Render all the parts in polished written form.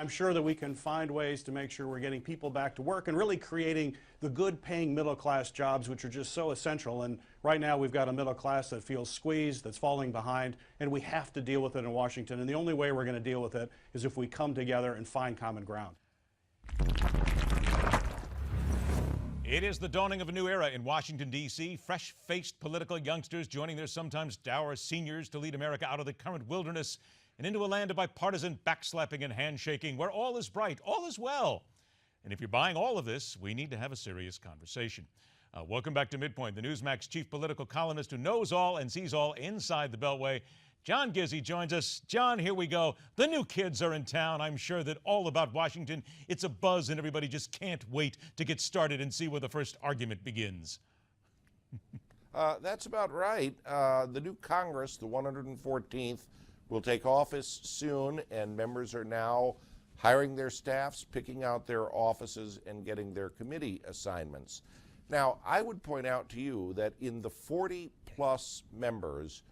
I'm sure that we can find ways to make sure we're getting people back to work and really creating the good paying middle class jobs, which are just so essential. And right now we've got a middle class that feels squeezed, that's falling behind, and we have to deal with it in Washington. And the only way we're going to deal with it is if we come together and find common ground. It is the dawning of a new era in Washington, D.C. Fresh-faced political youngsters joining their sometimes dour seniors to lead America out of the current wilderness and into a land of bipartisan backslapping and handshaking where all is bright, all is well. And if you're buying all of this, we need to have a serious conversation. Welcome back to MidPoint, the Newsmax chief political columnist who knows all and sees all inside the Beltway. John Gizzi joins us. John, here we go. The new kids are in town. I'm sure that all about Washington, it's a buzz and everybody just can't wait to get started and see where the first argument begins. That's about right. The new Congress, the 114th, will take office soon, and members are now hiring their staffs, picking out their offices, and getting their committee assignments. Now, I would point out to you that in the 40-plus members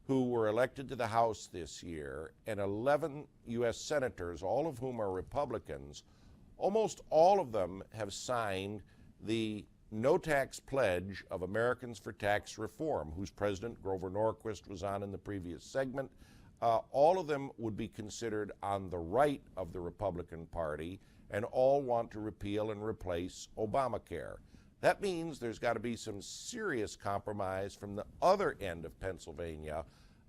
who were elected to the House this year, and 11 U.S. senators, all of whom are Republicans, almost all of them have signed the no-tax pledge of Americans for Tax Reform, whose president, Grover Norquist, was on in the previous segment. All of them would be considered on the right of the Republican Party, and all want to repeal and replace Obamacare. That means there's got to be some serious compromise from the other end of Pennsylvania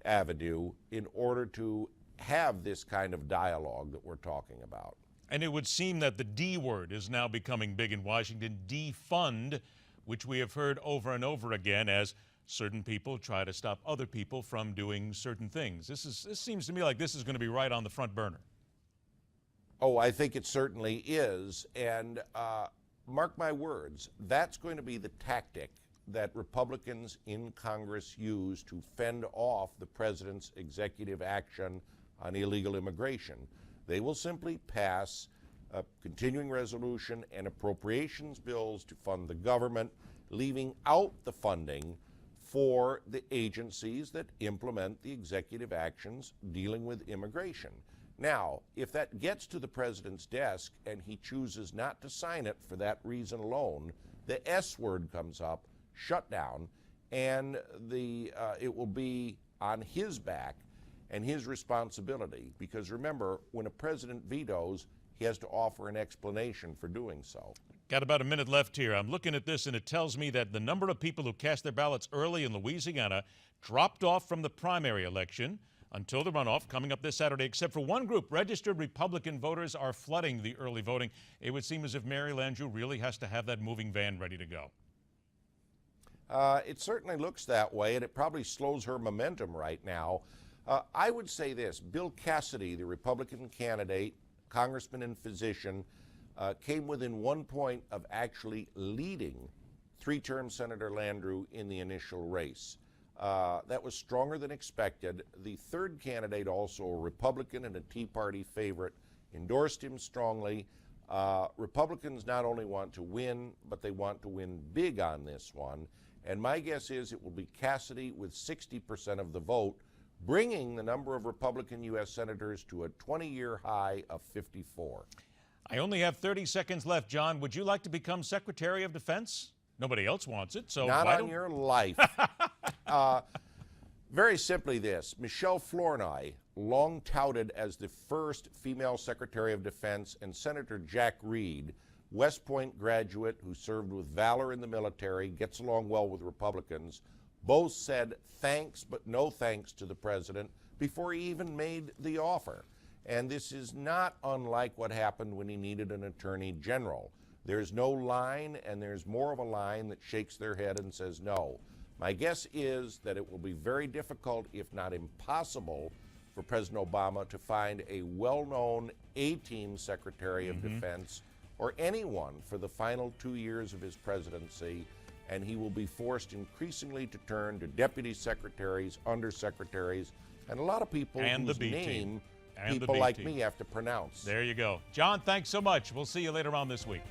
Avenue in order to have this kind of dialogue that we're talking about. And it would seem that the D word is now becoming big in Washington, defund, which we have heard over and over again as certain people try to stop other people from doing certain things. This seems to me like this is going to be right on the front burner. Oh, I think it certainly is. And mark my words, that's going to be the tactic that Republicans in Congress use to fend off the president's executive action on illegal immigration. They will simply pass a continuing resolution and appropriations bills to fund the government, leaving out the funding for the agencies that implement the executive actions dealing with immigration. Now, if that gets to the president's desk and he chooses not to sign it for that reason alone, the S word comes up, shutdown, and it will be on his back and his responsibility. Because remember, when a president vetoes, he has to offer an explanation for doing so. Got about a minute left here. I'm looking at this, and it tells me that the number of people who cast their ballots early in Louisiana dropped off from the primary election until the runoff coming up this Saturday, except for one group. Registered Republican voters are flooding the early voting. It would seem as if Mary Landrieu really has to have that moving van ready to go. It certainly looks that way, and it probably slows her momentum right now. I would say this, Bill Cassidy, the Republican candidate, congressman and physician, came within 1 point of actually leading three-term Senator Landrieu in the initial race. That was stronger than expected. The third candidate, also a Republican and a Tea Party favorite, endorsed him strongly. Republicans not only want to win, but they want to win big on this one. And my guess is it will be Cassidy with 60% of the vote, bringing the number of Republican U.S. senators to a 20-year high of 54. I only have 30 seconds left, John. Would you like to become Secretary of Defense? Nobody else wants it, so not why on don't... your life. Very simply this, Michelle Flournoy, long touted as the first female Secretary of Defense, and Senator Jack Reed, West Point graduate who served with valor in the military, gets along well with Republicans, both said thanks but no thanks to the president before he even made the offer. And this is not unlike what happened when he needed an attorney general. There's no line, and there's more of a line that shakes their head and says no. My guess is that it will be very difficult, if not impossible, for President Obama to find a well-known A-team Secretary of Defense or anyone for the final 2 years of his presidency, and he will be forced increasingly to turn to deputy secretaries, undersecretaries, and a lot of people whose name people like me have to pronounce. There you go. John, thanks so much. We'll see you later on this week.